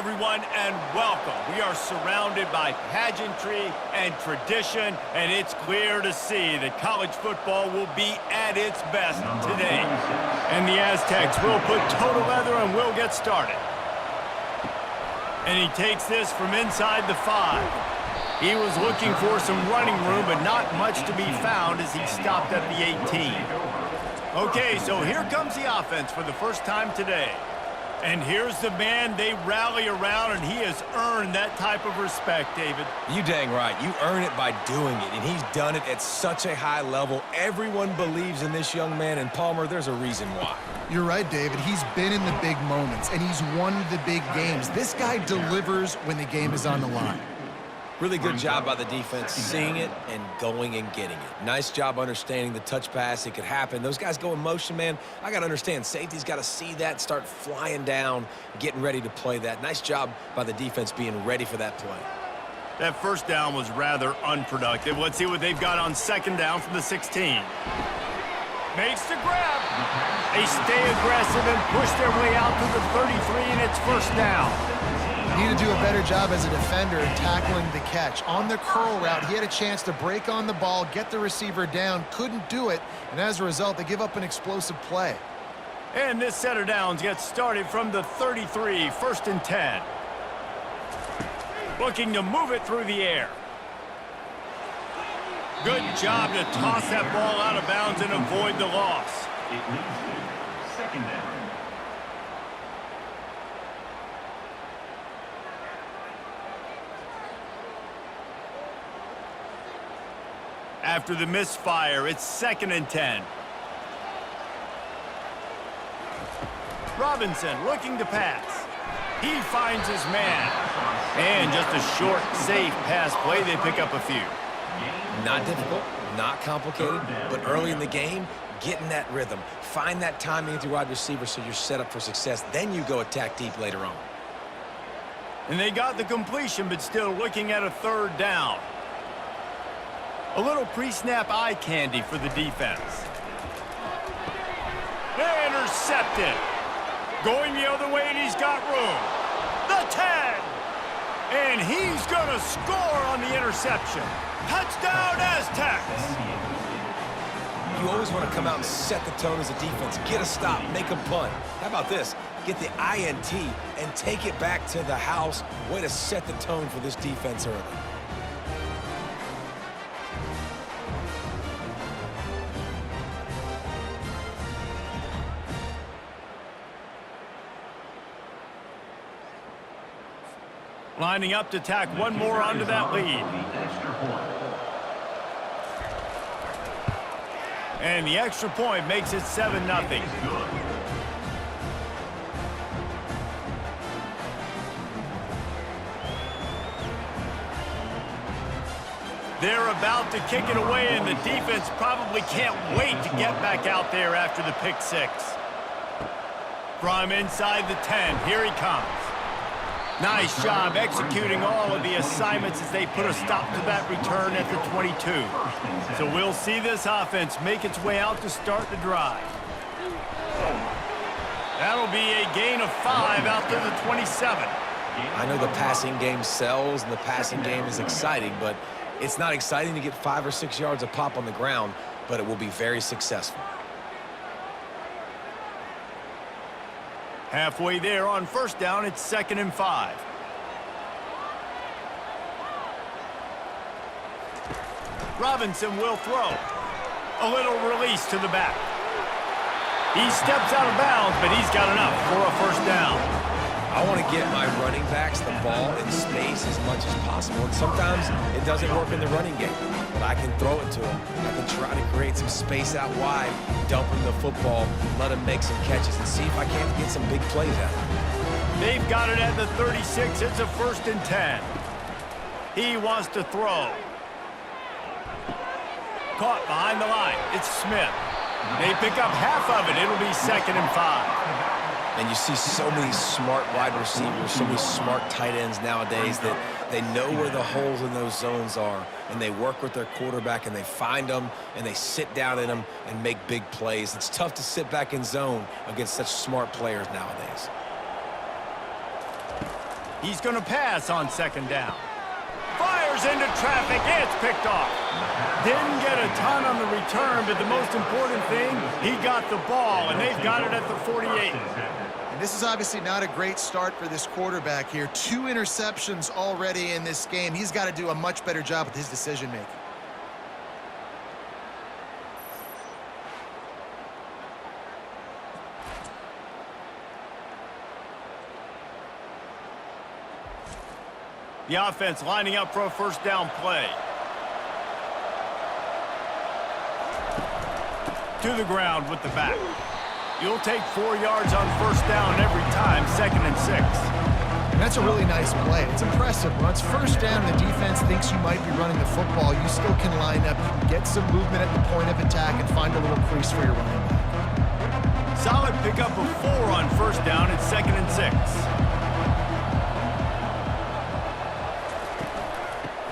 everyone, and welcome. We are surrounded by pageantry and tradition, and it's clear to see that college football will be at its best today. And the Aztecs will put total leather and will get started. And he takes this from inside the 5. He was looking for some running room, but not much to be found as he stopped at the 18. Okay, so here comes the offense for the first time today. And here's the man they rally around, and he has earned that type of respect, David. You dang right. You earn it by doing it, and he's done it at such a high level. Everyone believes in this young man, and Palmer, there's a reason why. You're right, David. He's been in the big moments, and he's won the big games. This guy delivers when the game is on the line. Really good job by the defense, seeing it and going and getting it. Nice job understanding the touch pass. It could happen. Those guys go in motion, man. I got to understand. Safety's got to see that, start flying down, getting ready to play that. Nice job by the defense being ready for that play. That first down was rather unproductive. Let's see what they've got on second down from the 16. Makes the grab. They stay aggressive and push their way out to the 33, and it's first down. Need to do a better job as a defender in tackling the catch. On the curl route, he had a chance to break on the ball, get the receiver down, couldn't do it, and as a result, they give up an explosive play. And this set of downs gets started from the 33, first and 10. Looking to move it through the air. Good job to toss that ball out of bounds and avoid the loss. It leads to second down. After the misfire, it's second and 10. Robinson looking to pass. He finds his man. And just a short, safe pass play. They pick up a few. Not difficult, not complicated, but early in the game, get in that rhythm. Find that timing with your wide receiver so you're set up for success. Then you go attack deep later on. And they got the completion, but still looking at a third down. A little pre-snap eye candy for the defense. Intercepted. Going the other way, and he's got room. The 10. And he's going to score on the interception. Touchdown, Aztecs. You always want to come out and set the tone as a defense. Get a stop, make a punt. How about this? Get the INT and take it back to the house. Way to set the tone for this defense early. Lining up to tack one more onto that lead. And the extra point makes it 7-0. They're about to kick it away, and the defense probably can't wait to get back out there after the pick 6. From inside the 10, here he comes. Nice job executing all of the assignments as they put a stop to that return at the 22. So we'll see this offense make its way out to start the drive. That'll be a gain of 5 out to the 27. I know the passing game sells and the passing game is exciting, but it's not exciting to get 5 or 6 yards a pop on the ground, but it will be very successful. Halfway there on first down, it's second and 5. Robinson will throw. A little release to the back. He steps out of bounds, but he's got enough for a first down. I want to get my running backs the ball in space as much as possible, and sometimes it doesn't work in the running game, but I can throw it to him. I can try to create some space out wide, dump him the football, let him make some catches, and see if I can't get some big plays out of him. They've got it at the 36. It's a first and 10. He wants to throw. Caught behind the line. It's Smith. They pick up half of it. It'll be second and 5. And you see so many smart wide receivers, so many smart tight ends nowadays that they know where the holes in those zones are, and they work with their quarterback, and they find them, and they sit down in them and make big plays. It's tough to sit back in zone against such smart players nowadays. He's going to pass on second down. Fires into traffic. It's picked off. Didn't get a ton on the return, but the most important thing, he got the ball, and they've got it at the 48. And this is obviously not a great start for this quarterback here. 2 interceptions already in this game. He's got to do a much better job with his decision-making. The offense lining up for a first down play. To the ground with the back. You'll take 4 yards on first down every time, 2nd and 6. And that's a really nice play. It's impressive. When it's first down and the defense thinks you might be running the football, you still can line up, get some movement at the point of attack, and find a little crease for your running back. Solid pickup of 4 on first down at 2nd and 6.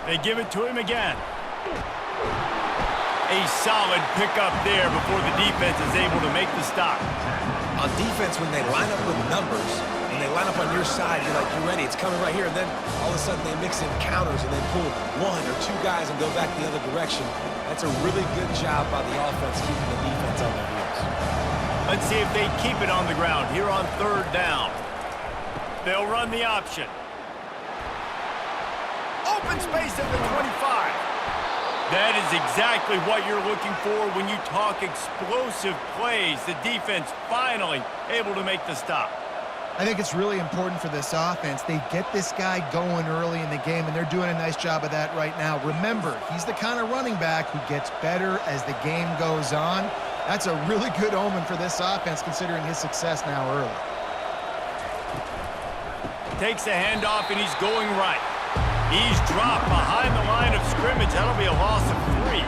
They give it to him again. A solid pickup there before the defense is able to make the stop. On defense, when they line up with numbers, and they line up on your side, you're like, you're ready, it's coming right here, and then all of a sudden they mix in counters and they pull 1 or 2 guys and go back the other direction. That's a really good job by the offense keeping the defense on their heels. Let's see if they keep it on the ground here on 3rd down. They'll run the option. Open space at the 25. That is exactly what you're looking for when you talk explosive plays. The defense finally able to make the stop. I think it's really important for this offense. They get this guy going early in the game, and they're doing a nice job of that right now. Remember, he's the kind of running back who gets better as the game goes on. That's a really good omen for this offense, considering his success now early. Takes a handoff, and he's going right. He's dropped behind the line of scrimmage. That'll be a loss of 3.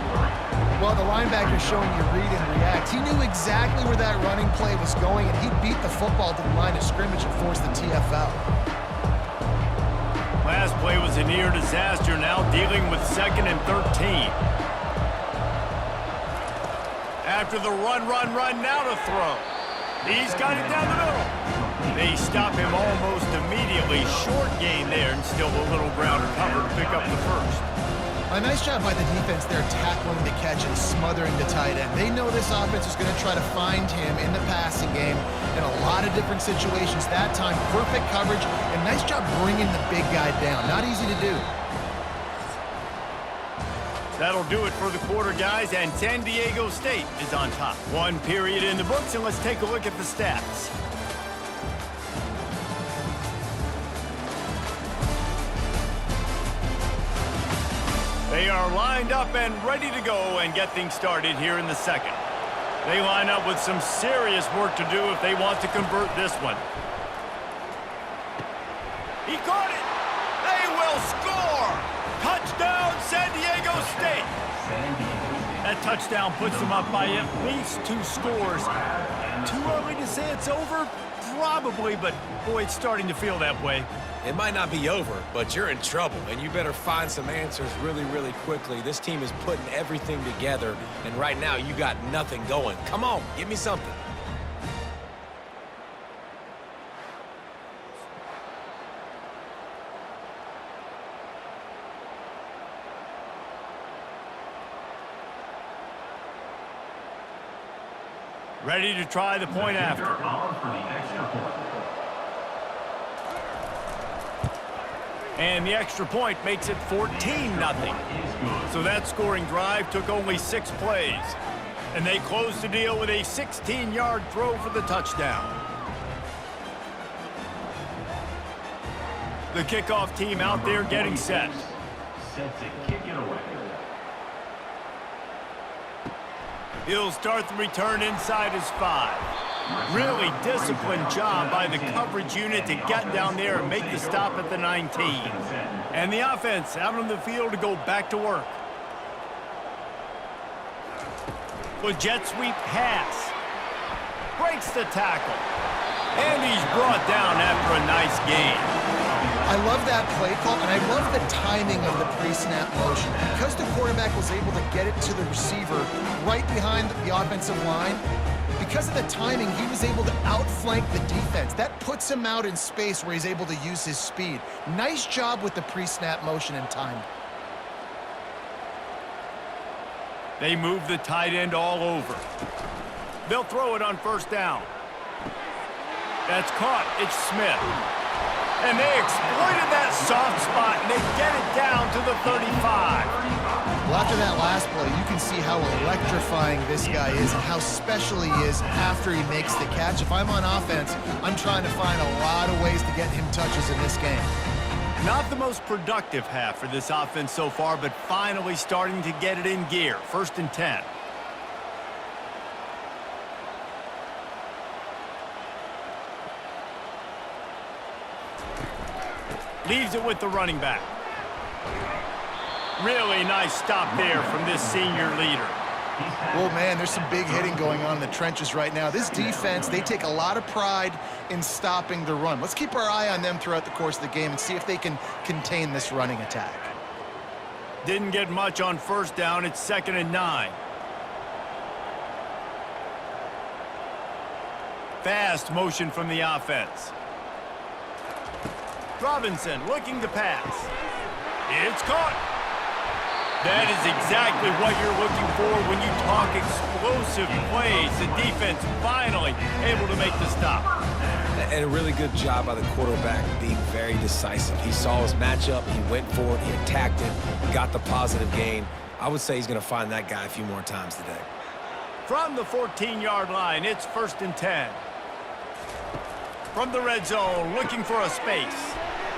Well, the linebacker's showing you read and react. He knew exactly where that running play was going, and he beat the football to the line of scrimmage and forced the TFL. Last play was a near disaster, now dealing with 2nd and 13. After the run, now to throw. He's got it down the middle. They stop him almost immediately. Short gain there, and still a little ground to cover to pick up the first. A nice job by the defense there tackling the catch and smothering the tight end. They know this offense is going to try to find him in the passing game in a lot of different situations. That time, perfect coverage, and nice job bringing the big guy down. Not easy to do. That'll do it for the quarter, guys, and San Diego State is on top. 1 period in the books, and let's take a look at the stats. They are lined up and ready to go and get things started here in the 2nd. They line up with some serious work to do if they want to convert this one. He caught it! They will score! Touchdown, San Diego State! That touchdown puts them up by at least 2 scores. Too early to say it's over? Probably, but boy, it's starting to feel that way. It might not be over, but you're in trouble, and you better find some answers really, really quickly. This team is putting everything together, and right now you got nothing going. Come on, give me something. Ready to try the point after. And the extra point makes it 14-0. So that scoring drive took only 6 plays. And they closed the deal with a 16-yard throw for the touchdown. The kickoff team out there getting set. Set to kick it away. He'll start the return inside his 5. Really disciplined job by the coverage unit to get down there and make the stop at the 19. And the offense out on the field to go back to work. With jet sweep pass. Breaks the tackle. And he's brought down after a nice gain. I love that play call, and I love the timing of the pre-snap motion. Because the quarterback was able to get it to the receiver right behind the offensive line, because of the timing, he was able to outflank the defense. That puts him out in space where he's able to use his speed. Nice job with the pre-snap motion and time. They move the tight end all over. They'll throw it on first down. That's caught. It's Smith. And they exploited that soft spot, and they get it down to the 35. Well, after that last play, you can see how electrifying this guy is and how special he is after he makes the catch. If I'm on offense, I'm trying to find a lot of ways to get him touches in this game. Not the most productive half for this offense so far, but finally starting to get it in gear. 1st and 10. Leaves it with the running back. Really nice stop there from this senior leader. Well, man, there's some big hitting going on in the trenches right now. This defense, they take a lot of pride in stopping the run. Let's keep our eye on them throughout the course of the game and see if they can contain this running attack. Didn't get much on first down. It's 2nd and 9. Fast motion from the offense. Robinson looking to pass. It's caught. That is exactly what you're looking for when you talk explosive plays. The defense finally able to make the stop. And a really good job by the quarterback being very decisive. He saw his matchup, he went for it, he attacked it, got the positive gain. I would say he's going to find that guy a few more times today. From the 14-yard line, it's 1st and 10. From the red zone, looking for a space.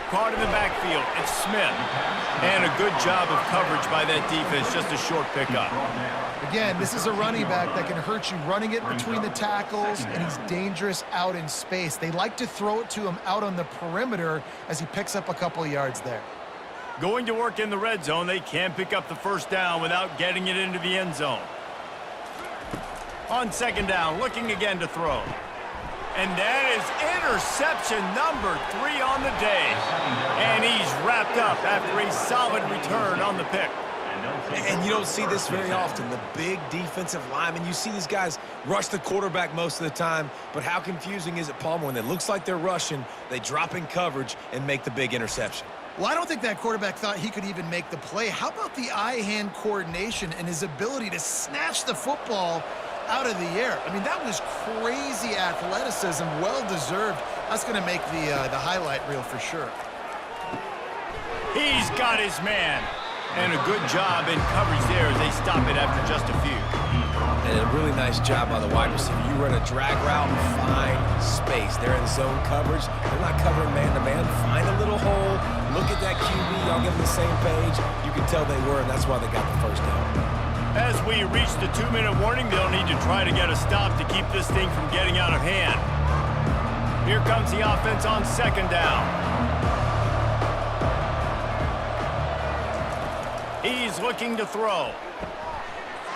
Caught in the backfield, it's Smith. And a good job of coverage by that defense, just a short pickup. Again, this is a running back that can hurt you running it between the tackles, and he's dangerous out in space. They like to throw it to him out on the perimeter as he picks up a couple of yards there. Going to work in the red zone, they can't pick up the first down without getting it into the end zone. On 2nd down, looking again to throw. And that is interception number 3 on the day. And he's wrapped up after a solid return on the pick. And you don't see this very often. The big defensive linemen, you see these guys rush the quarterback most of the time, but how confusing is it, Palmer, when it looks like they're rushing, they drop in coverage and make the big interception? Well, I don't think that quarterback thought he could even make the play. How about the eye-hand coordination and his ability to snatch the football out of the air? I mean, that was crazy athleticism, well-deserved. That's going to make the highlight reel for sure. He's got his man. And a good job in coverage there as they stop it after just a few. And a really nice job by the wide receiver. You run a drag route, find space. They're in zone coverage. They're not covering man-to-man. Find a little hole. Look at that QB. Y'all get on the same page. You can tell they were, and that's why they got the first down. As we reach the 2-minute warning, they'll need to try to get a stop to keep this thing from getting out of hand. Here comes the offense on 2nd down. He's looking to throw.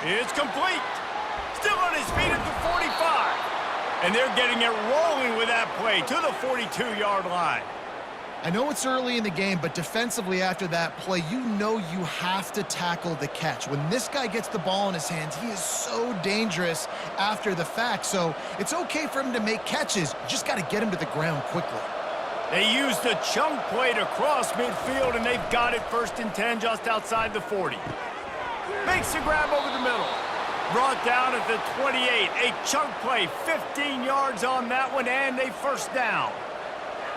It's complete. Still on his feet at the 45. And they're getting it rolling with that play to the 42-yard line. I know it's early in the game, but defensively after that play, you know you have to tackle the catch. When this guy gets the ball in his hands, he is so dangerous after the fact. So it's okay for him to make catches. You just got to get him to the ground quickly. They used a chunk play to cross midfield, and they've got it 1st and 10 just outside the 40. Makes the grab over the middle. Brought down at the 28. A chunk play, 15 yards on that one, and a first down.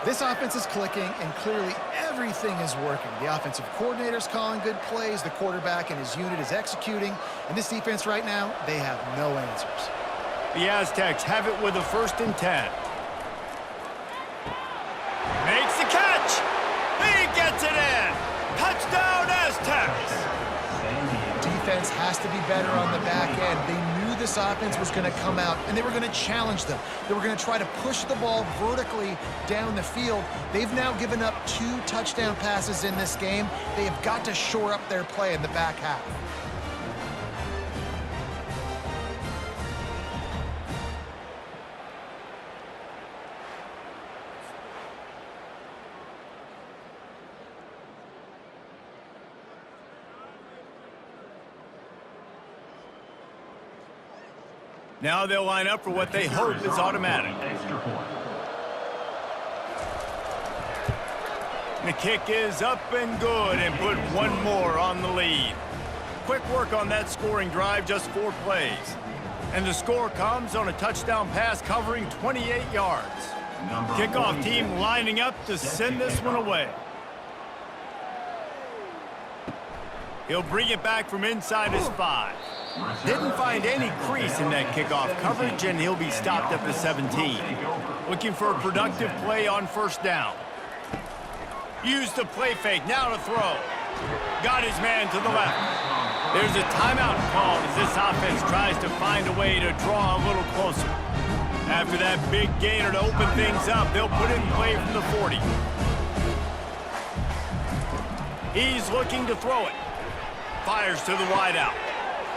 This offense is clicking, and clearly everything is working. The offensive coordinator's calling good plays. The quarterback and his unit is executing. And this defense right now, they have no answers. The Aztecs have it with a 1st and 10. Makes the catch. He gets it in. Touchdown, Aztecs. Defense has to be better on the back end. They knew this offense was going to come out, and they were going to challenge them. They were going to try to push the ball vertically down the field. They've now given up 2 touchdown passes in this game. They have got to shore up their play in the back half. Now they'll line up for what they hope is automatic. Extra point. The kick is up and good and put one more on the lead. Quick work on that scoring drive, just 4 plays. And the score comes on a touchdown pass covering 28 yards. Kickoff team lining up to send this one away. He'll bring it back from inside his 5. Didn't find any crease in that kickoff coverage, and he'll be stopped at the 17. Looking for a productive play on first down. Used the play fake, now to throw. Got his man to the left. There's a timeout called as this offense tries to find a way to draw a little closer. After that big gainer to open things up, they'll put it in play from the 40. He's looking to throw it. Fires to the wideout.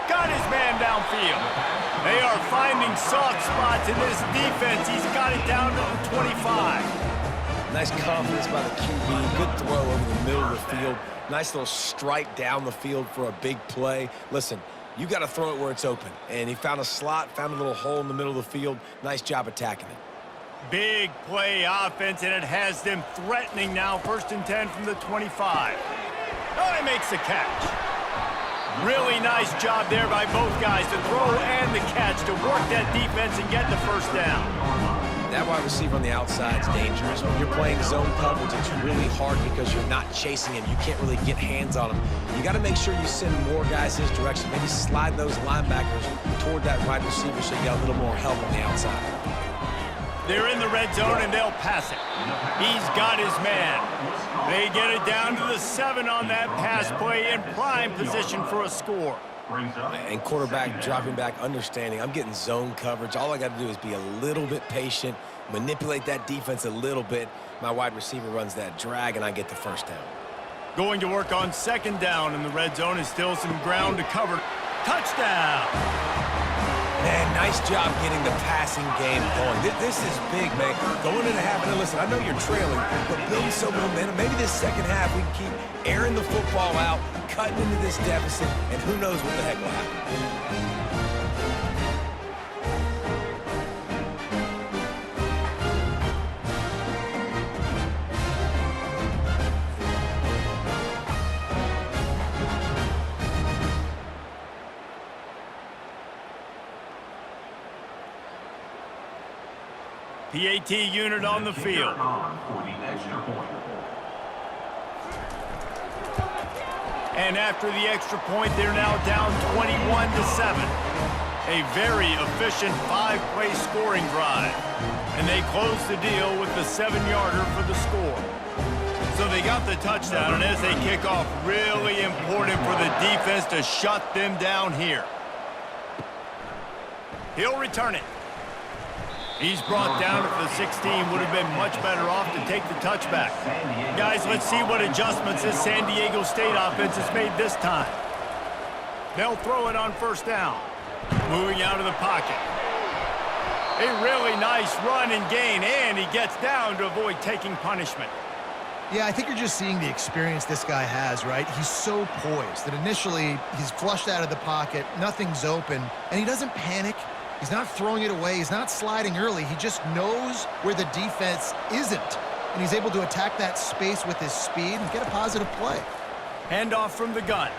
Got his man downfield. They are finding soft spots in this defense. He's got it down to the 25. Nice confidence by the QB. Good throw over the middle of the field. Nice little strike down the field for a big play. Listen, you got to throw it where it's open. And he found a slot, found a little hole in the middle of the field. Nice job attacking it. Big play offense, and it has them threatening now. 1st and 10 from the 25. Oh, he makes the catch. Really nice job there by both guys, the throw and the catch, to work that defense and get the first down. That wide receiver on the outside is dangerous. When you're playing zone coverage, it's really hard because you're not chasing him. You can't really get hands on him. You got to make sure you send more guys his direction. Maybe slide those linebackers toward that wide receiver so you got a little more help on the outside. They're in the red zone, and they'll pass it. He's got his man. They get it down to the 7 on that pass play, in prime position for a score. And quarterback dropping back, understanding I'm getting zone coverage. All I got to do is be a little bit patient, manipulate that defense a little bit. My wide receiver runs that drag, and I get the first down. Going to work on 2nd down in the red zone is still some ground to cover. Touchdown! Man, nice job getting the passing game going. This is big, man. Going into half, and listen, I know you're trailing, but building some momentum. Maybe this second half we can keep airing the football out, cutting into this deficit, and who knows what the heck will happen. PAT unit on the field. And after the extra point, they're now down 21-7. A very efficient 5-play scoring drive. And they close the deal with the 7-yarder for the score. So they got the touchdown, and as they kick off, really important for the defense to shut them down here. He'll return it. He's brought down at the 16. Would have been much better off to take the touchback. Guys, let's see what adjustments this San Diego State offense has made this time. They'll throw it on 1st down. Moving out of the pocket. A really nice run and gain, and he gets down to avoid taking punishment. Yeah, I think you're just seeing the experience this guy has, right? He's so poised that initially he's flushed out of the pocket, nothing's open, and he doesn't panic. He's not throwing it away. He's not sliding early. He just knows where the defense isn't, and he's able to attack that space with his speed and get a positive play. Handoff from the gun.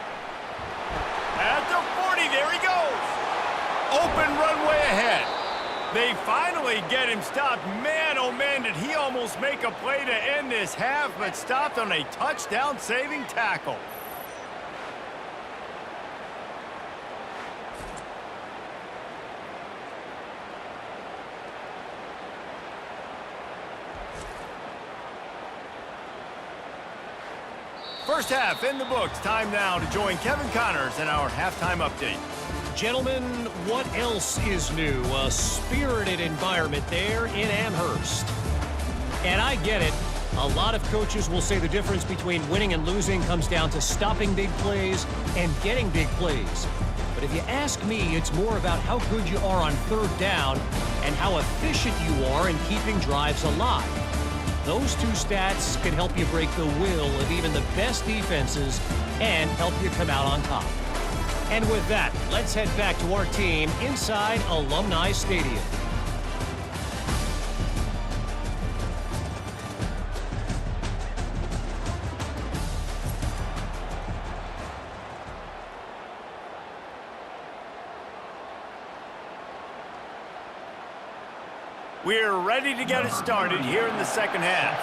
At the 40, there he goes. Open runway ahead. They finally get him stopped. Man, oh man, did he almost make a play to end this half, but stopped on a touchdown-saving tackle. First half in the books. Time now to join Kevin Connors in our halftime update. Gentlemen, what else is new? A spirited environment there in Amherst. And I get it. A lot of coaches will say the difference between winning and losing comes down to stopping big plays and getting big plays. But if you ask me, it's more about how good you are on 3rd down and how efficient you are in keeping drives alive. Those 2 stats can help you break the will of even the best defenses and help you come out on top. And with that, let's head back to our team inside Alumni Stadium. We're ready to get it started here in the second half.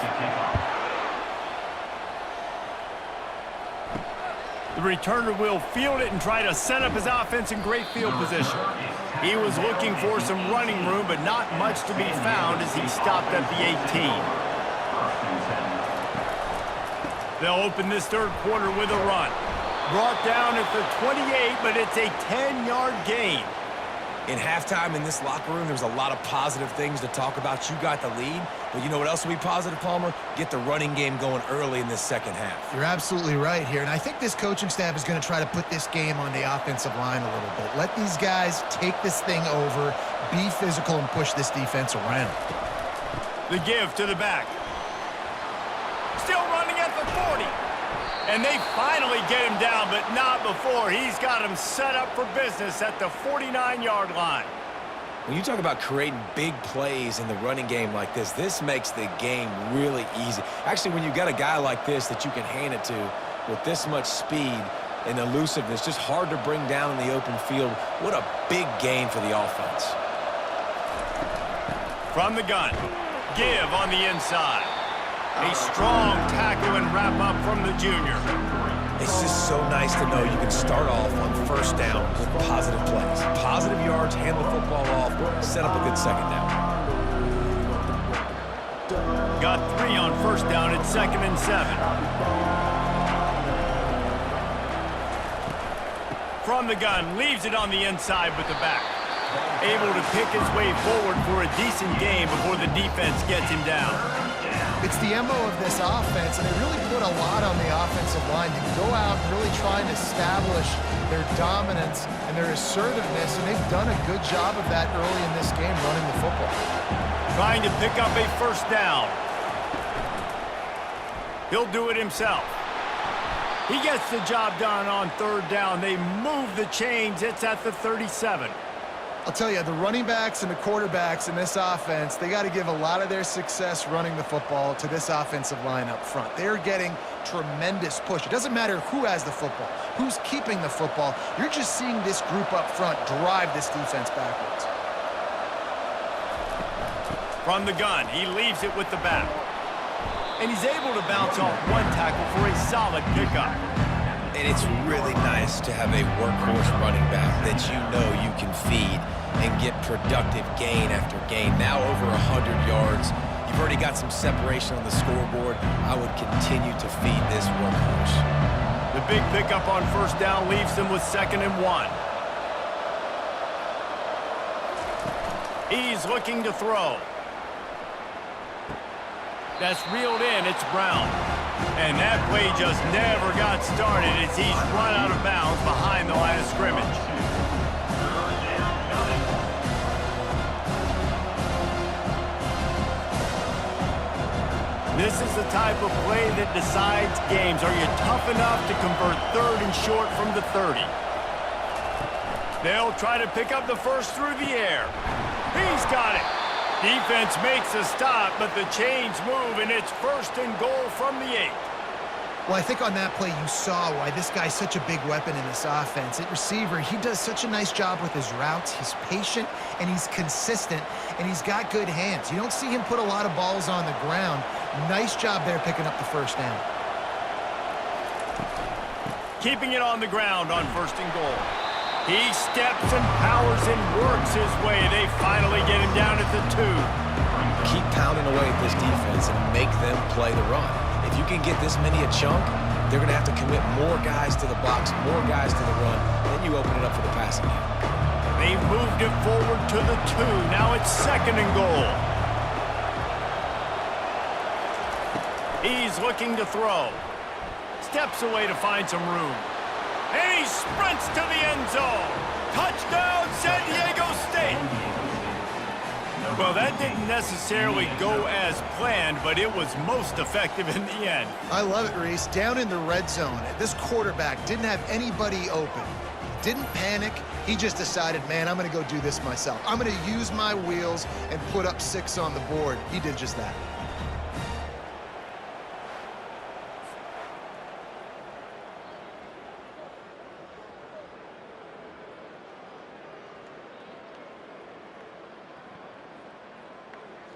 The returner will field it and try to set up his offense in great field position. He was looking for some running room, but not much to be found as he stopped at the 18. They'll open this third quarter with a run. Brought down at the 28, but it's a 10-yard gain. In halftime in this locker room, there's a lot of positive things to talk about. You got the lead, but you know what else will be positive, Palmer? Get the running game going early in this second half. You're absolutely right here, and I think this coaching staff is going to try to put this game on the offensive line a little bit. Let these guys take this thing over, be physical, and push this defense around. The give to the back. Still running at the 40. And they finally get him down, but not before. He's got him set up for business at the 49-yard line. When you talk about creating big plays in the running game like this makes the game really easy. Actually, when you got a guy like this that you can hand it to with this much speed and elusiveness, just hard to bring down in the open field. What a big gain for the offense. From the gun, give on the inside. A strong tackle and wrap up from the junior. It's just so nice to know you can start off on first down with positive plays. Positive yards, hand the football off, set up a good second down. Got 3 on first down at 2nd and 7. From the gun, leaves it on the inside with the back. Able to pick his way forward for a decent game before the defense gets him down. It's the MO of this offense, and they really put a lot on the offensive line to go out and really try and establish their dominance and their assertiveness, and they've done a good job of that early in this game running the football. Trying to pick up a first down. He'll do it himself. He gets the job done on third down. They move the chains. It's at the 37. I'll tell you, the running backs and the quarterbacks in this offense, they got to give a lot of their success running the football to this offensive line up front. They're getting tremendous push. It doesn't matter who has the football, who's keeping the football. You're just seeing this group up front drive this defense backwards. From the gun, he leaves it with the back. And he's able to bounce off one tackle for a solid pickup. And it's really nice to have a workhorse running back that you know you can feed and get productive gain after gain. Now over 100 yards. You've already got some separation on the scoreboard. I would continue to feed this workhorse. The big pickup on first down leaves them with 2nd and 1. He's looking to throw. That's reeled in. It's Brown. And that play just never got started as he's run out of bounds behind the line of scrimmage. This is the type of play that decides games. Are you tough enough to convert 3rd and short from the 30? They'll try to pick up the first through the air. He's got it. Defense makes a stop, but the chains move, and it's 1st and goal from the 8. Well, I think on that play you saw why this guy's such a big weapon in this offense. At receiver, he does such a nice job with his routes. He's patient, and he's consistent, and he's got good hands. You don't see him put a lot of balls on the ground. Nice job there picking up the first down. Keeping it on the ground on 1st and goal. He steps and powers and works his way. They finally get him down at the 2. Keep pounding away at this defense and make them play the run. If you can get this many a chunk, they're going to have to commit more guys to the box, more guys to the run. Then you open it up for the passing game. They've moved it forward to the 2. Now it's 2nd and goal. He's looking to throw. Steps away to find some room. And he sprints to the end zone. Touchdown, San Diego State. Well, that didn't necessarily go as planned, but it was most effective in the end. I love it, Reese. Down in the red zone, this quarterback didn't have anybody open. didn't panic. He just decided, man, I'm going to go do this myself. I'm going to use my wheels and put up 6 on the board. He did just that.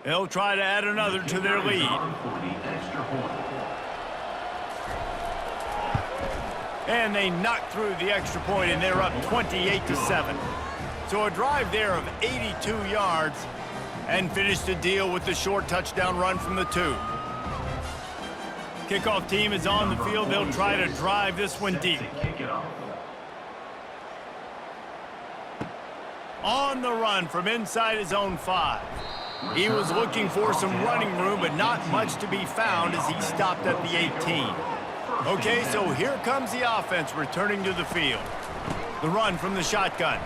They'll try to add another to their lead. And they knock through the extra point, and they're up 28-7. So a drive there of 82 yards and finished the deal with the short touchdown run from the 2. Kickoff team is on the field. They'll try to drive this one deep. On the run from inside his own 5. He was looking for some running room, but not much to be found as he stopped at the 18. Okay, so here comes the offense returning to the field. The run from the shotgun.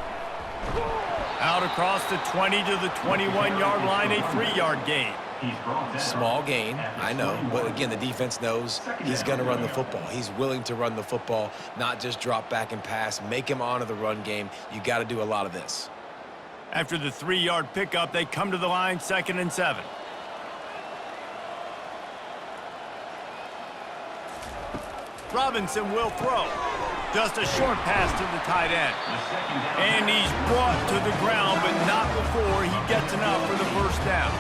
Out across the 20 to the 21-yard line, a 3-yard gain. Small gain, I know, but again, the defense knows he's going to run the football. He's willing to run the football, not just drop back and pass, make him honor the run game. You got to do a lot of this. After the 3-yard pickup, they come to the line, 2nd and 7. Robinson will throw. Just a short pass to the tight end. And he's brought to the ground, but not before he gets enough for the first down.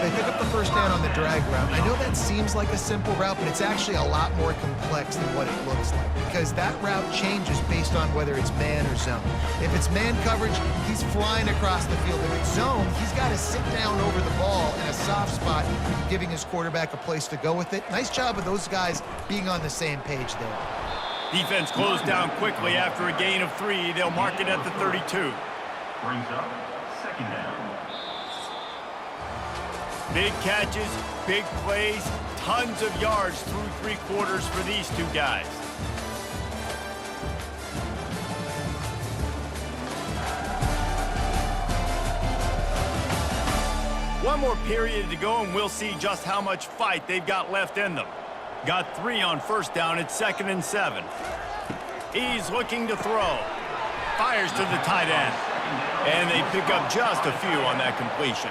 They pick up the first down on the drag route. I know that seems like a simple route, but it's actually a lot more complex than what it looks like because that route changes based on whether it's man or zone. If it's man coverage, he's flying across the field. If it's zone, he's got to sit down over the ball in a soft spot, giving his quarterback a place to go with it. Nice job of those guys being on the same page there. Defense closed down quickly after a gain of 3. They'll mark it at the 32. Brings up 2nd down. Big catches, big plays, tons of yards through 3 quarters for these 2 guys. One more period to go, and we'll see just how much fight they've got left in them. Got 3 on first down at 2nd and 7. He's looking to throw. Fires to the tight end. And they pick up just a few on that completion.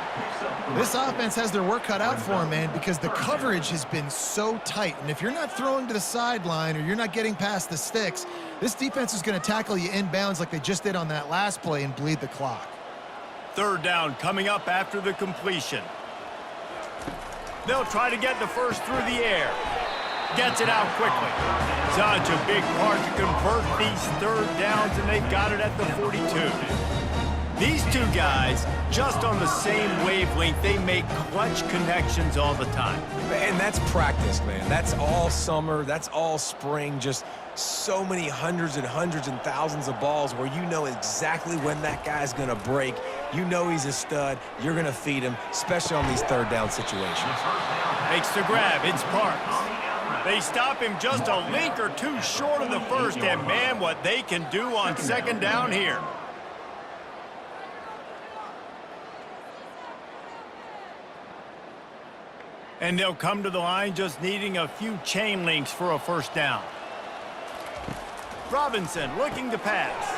This offense has their work cut out for them, man, because the coverage has been so tight. And if you're not throwing to the sideline or you're not getting past the sticks, this defense is going to tackle you inbounds like they just did on that last play and bleed the clock. 3rd down coming up after the completion. They'll try to get the first through the air. Gets it out quickly. Such a big part to convert these 3rd downs, and they've got it at the 42. These 2 guys, just on the same wavelength, they make clutch connections all the time. And that's practice, man. That's all summer. That's all spring. Just so many hundreds and thousands of balls where you know exactly when that guy's going to break. You know he's a stud. You're going to feed him, especially on these 3rd down situations. Makes the grab. It's Parks. They stop him just a link or 2 short of the first, and man, what they can do on 2nd down here. And they'll come to the line just needing a few chain links for a first down. Robinson looking to pass.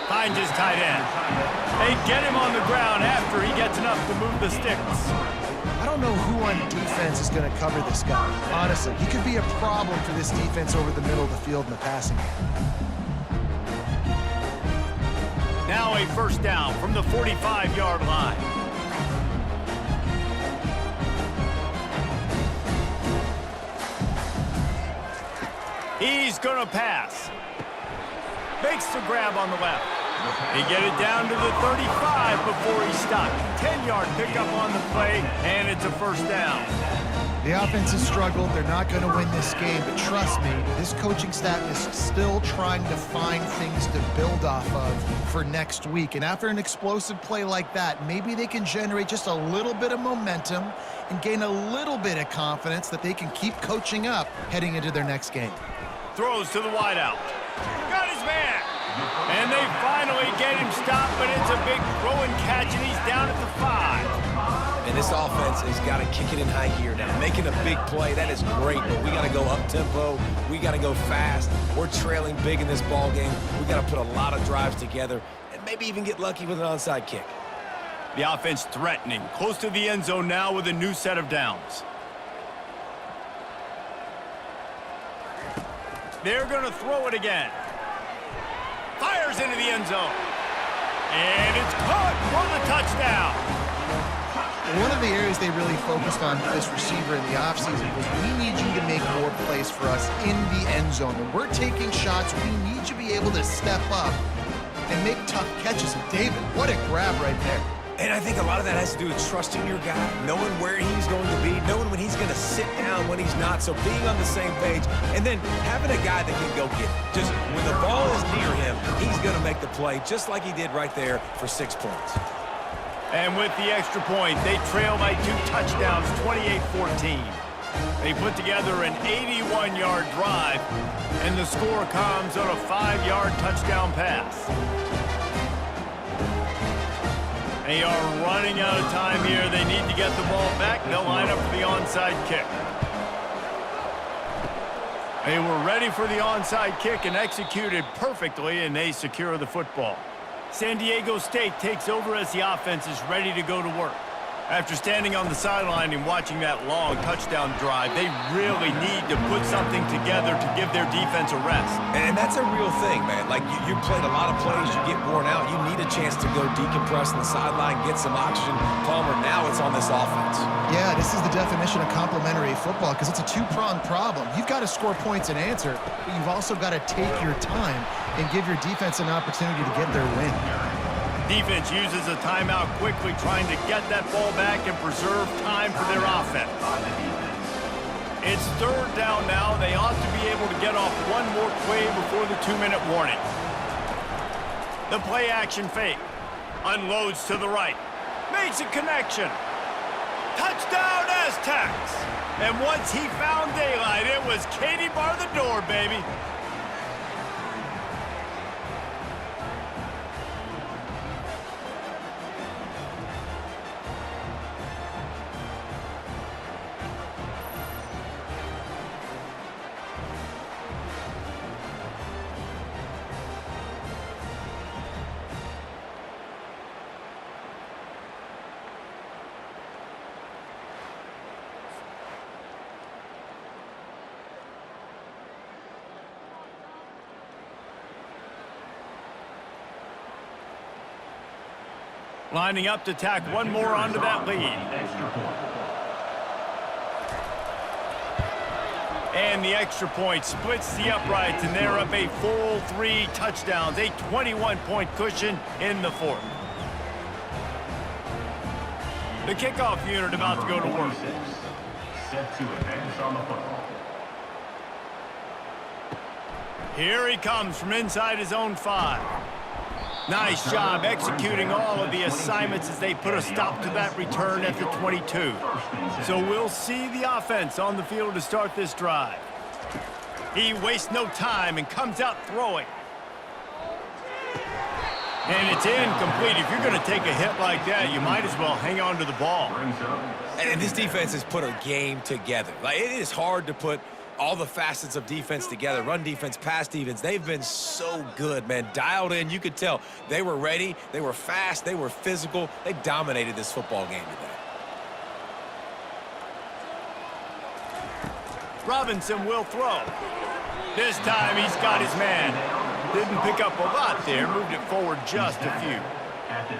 Finds his tight end. They get him on the ground after he gets enough to move the sticks. I don't know who on defense is going to cover this guy. Honestly, he could be a problem for this defense over the middle of the field in the passing game. Now a first down from the 45-yard line. He's going to pass. Makes the grab on the left. He get it down to the 35 before he stopped. 10-yard pickup on the play, and it's a first down. The offense has struggled. They're not going to win this game, but trust me, this coaching staff is still trying to find things to build off of for next week. And after an explosive play like that, maybe they can generate just a little bit of momentum and gain a little bit of confidence that they can keep coaching up heading into their next game. Throws to the wideout. Got his man. And they finally get him stopped, but it's a big throw and catch, and he's down at the 5. And this offense has got to kick it in high gear now. Making a big play, that is great, but we got to go up-tempo. We got to go fast. We're trailing big in this ball game. We got to put a lot of drives together and maybe even get lucky with an onside kick. The offense threatening, close to the end zone now with a new set of downs. They're going to throw it again. Fires into the end zone. And it's caught for the touchdown. One of the areas they really focused on for this receiver in the offseason was we need you to make more plays for us in the end zone. When we're taking shots, we need you to be able to step up and make tough catches. And David, what a grab right there. And I think a lot of that has to do with trusting your guy, knowing where he's going to be, knowing when he's going to sit down, when he's not, so being on the same page, and then having a guy that can go get it. Just when the ball is near him, he's going to make the play just like he did right there for 6 points. And with the extra point, they trail by 2 touchdowns, 28-14. They put together an 81-yard drive, and the score comes on a 5-yard touchdown pass. They are running out of time here. They need to get the ball back. They'll line up for the onside kick. They were ready for the onside kick and executed perfectly, and they secure the football. San Diego State takes over as the offense is ready to go to work. After standing on the sideline and watching that long touchdown drive, they really need to put something together to give their defense a rest. And that's a real thing, man. Like, you played a lot of plays, you get worn out. You need a chance to go decompress on the sideline, get some oxygen. Palmer, now it's on this offense. Yeah, this is the definition of complementary football because it's a two-pronged problem. You've got to score points and answer, but you've also got to take your time and give your defense an opportunity to get their win. Defense uses a timeout quickly, trying to get that ball back and preserve time for their offense. It's 3rd down now. They ought to be able to get off one more play before the 2-minute warning. The play action fake. Unloads to the right. Makes a connection. Touchdown Aztecs! And once he found daylight, it was Katie bar the door, baby. Lining up to tack one more onto that lead. And the extra point splits the uprights, and they're up a full 3 touchdowns, a 21-point cushion in the 4th. The kickoff unit about to go to work. Set to advance on the football. Here he comes from inside his own 5. Nice job executing all of the assignments as they put a stop to that return at the 22. So we'll see the offense on the field to start this drive. He wastes no time and comes out throwing. And it's incomplete. If you're going to take a hit like that, you might as well hang on to the ball. And this defense has put a game together. Like, it is hard to put all the facets of defense together. Run defense, pass defense. They've been so good, man. Dialed in. You could tell they were ready. They were fast. They were physical. They dominated this football game today. Robinson will throw. This time he's got his man. Didn't pick up a lot there. Moved it forward just a few.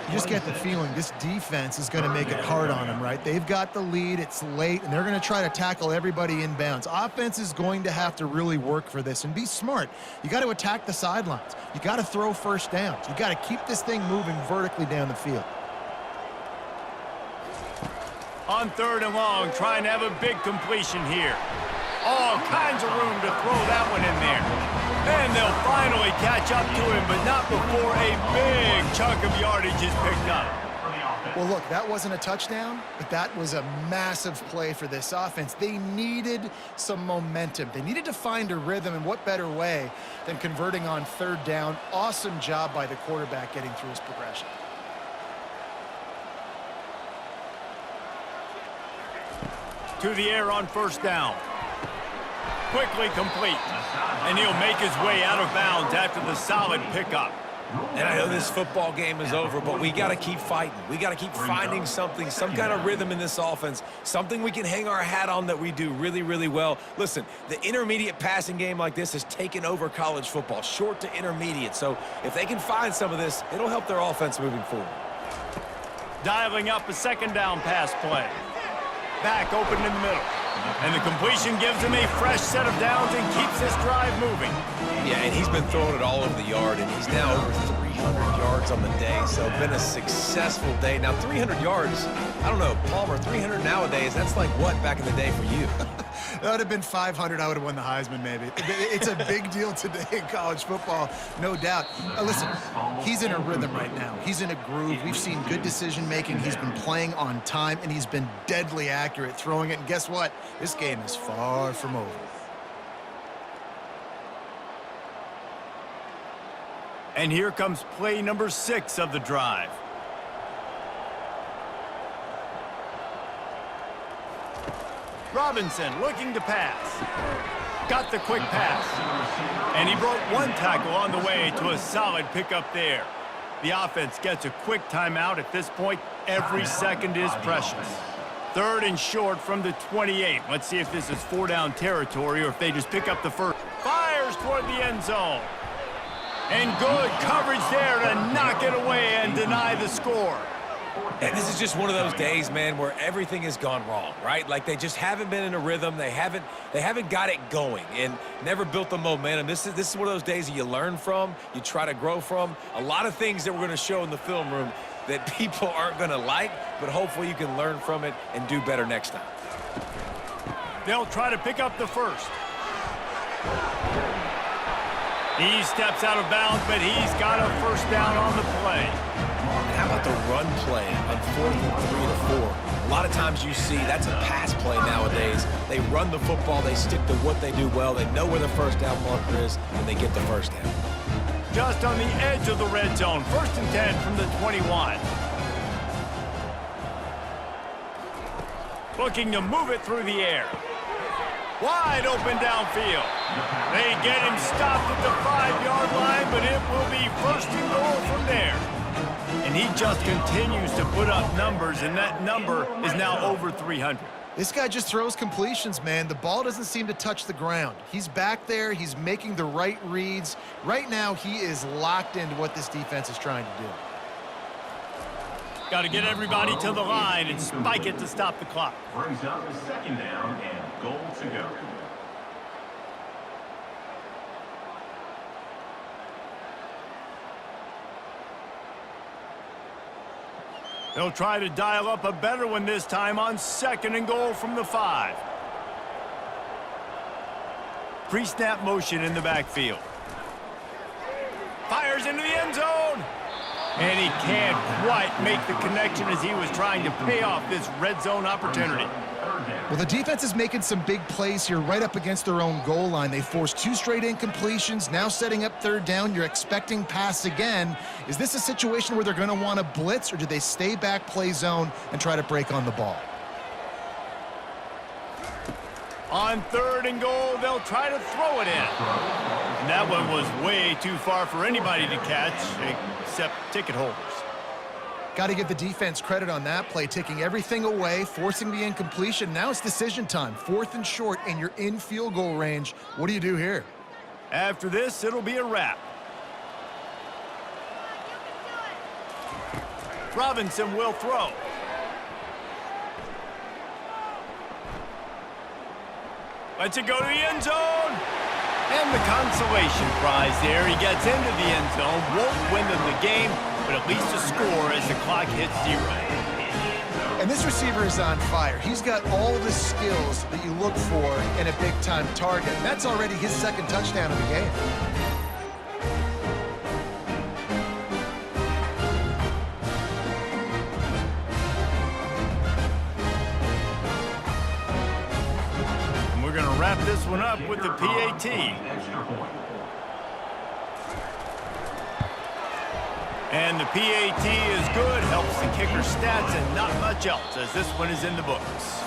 You just get the feeling this defense is going to make it hard on them, right? They've got the lead, it's late, and they're going to try to tackle everybody inbounds. Offense is going to have to really work for this and be smart. You got to attack the sidelines. You got to throw first downs. You got to keep this thing moving vertically down the field. On 3rd and long, trying to have a big completion here. All kinds of room to throw that one in there. And they'll finally catch up to him, but not before a big chunk of yardage is picked up. Well, look, that wasn't a touchdown, but that was a massive play for this offense. They needed some momentum. They needed to find a rhythm, and what better way than converting on 3rd down. Awesome job by the quarterback getting through his progression. to the air on first down. Quickly complete. And he'll make his way out of bounds after the solid pickup. And I know this football game is over, but we got to keep fighting. We got to keep finding something, some kind of rhythm in this offense, something we can hang our hat on that we do really, really well. Listen, the intermediate passing game like this has taken over college football, short to intermediate. So if they can find some of this, it'll help their offense moving forward. Dialing up a second down pass play. Back open in the middle. And the completion gives him a fresh set of downs and keeps this drive moving. Yeah, and he's been throwing it all over the yard, and he's now over 300 yards on the day, so been a successful day. Now, 300 yards, I don't know, Palmer, 300 nowadays, that's like what back in the day for you? That would have been 500. I would have won the Heisman, maybe. It's a big deal today in college football, no doubt. Listen, he's in a rhythm right now. He's in a groove. We've seen good decision-making. He's been playing on time, and he's been deadly accurate throwing it. And guess what? This game is far from over. And here comes play number 6 of the drive. Robinson looking to pass. Got the quick pass. And he broke one tackle on the way to a solid pickup there. The offense gets a quick timeout at this point. Every second is precious. 3rd and short from the 28. Let's see if this is 4-down territory or if they just pick up the first. Fires toward the end zone. And good coverage there to knock it away and deny the score. And this is just one of those days, man, where everything has gone wrong, right? Like they just haven't been in a rhythm. They haven't got it going and never built the momentum. This is one of those days that you learn from, you try to grow from. A lot of things that we're going to show in the film room that people aren't going to like, but hopefully you can learn from it and do better next time. They'll try to pick up the first. He steps out of bounds, but he's got a first down on the play. And how about the run play on 4th and 3 to 4? A lot of times you see that's a pass play nowadays. They run the football, they stick to what they do well, they know where the first down marker is, and they get the first down. Just on the edge of the red zone, 1st and 10 from the 21. Looking to move it through the air. Wide open downfield. They get him stopped at the 5-yard line, but it will be 1st and goal from there. And he just continues to put up numbers, and that number is now over 300. This guy just throws completions, man. The ball doesn't seem to touch the ground. He's back there. He's making the right reads. Right now, he is locked into what this defense is trying to do. Got to get everybody to the line and spike it to stop the clock. Brings up a 2nd down and goal to go. They'll try to dial up a better one this time on 2nd and goal from the 5. Pre-snap motion in the backfield. Fires into the end zone. And he can't quite make the connection as he was trying to pay off this red zone opportunity. Well, the defense is making some big plays here right up against their own goal line. They forced 2 straight incompletions, now setting up 3rd down. You're expecting pass again. Is this a situation where they're going to want to blitz, or do they stay back, play zone, and try to break on the ball? On 3rd and goal, they'll try to throw it in. And that one was way too far for anybody to catch, except ticket holders. Got to give the defense credit on that play, taking everything away, forcing the incompletion. Now it's decision time. 4th and short, and you're in field goal range. What do you do here? After this, it'll be a wrap. Robinson will throw. Lets it go to the end zone. And the consolation prize there. He gets into the end zone. Won't win them the game, but at least a score as the clock hits 0. And this receiver is on fire. He's got all the skills that you look for in a big-time target. That's already his 2nd touchdown of the game. Wrap this one up with the PAT. And the PAT is good, helps the kicker stats and not much else as this one is in the books.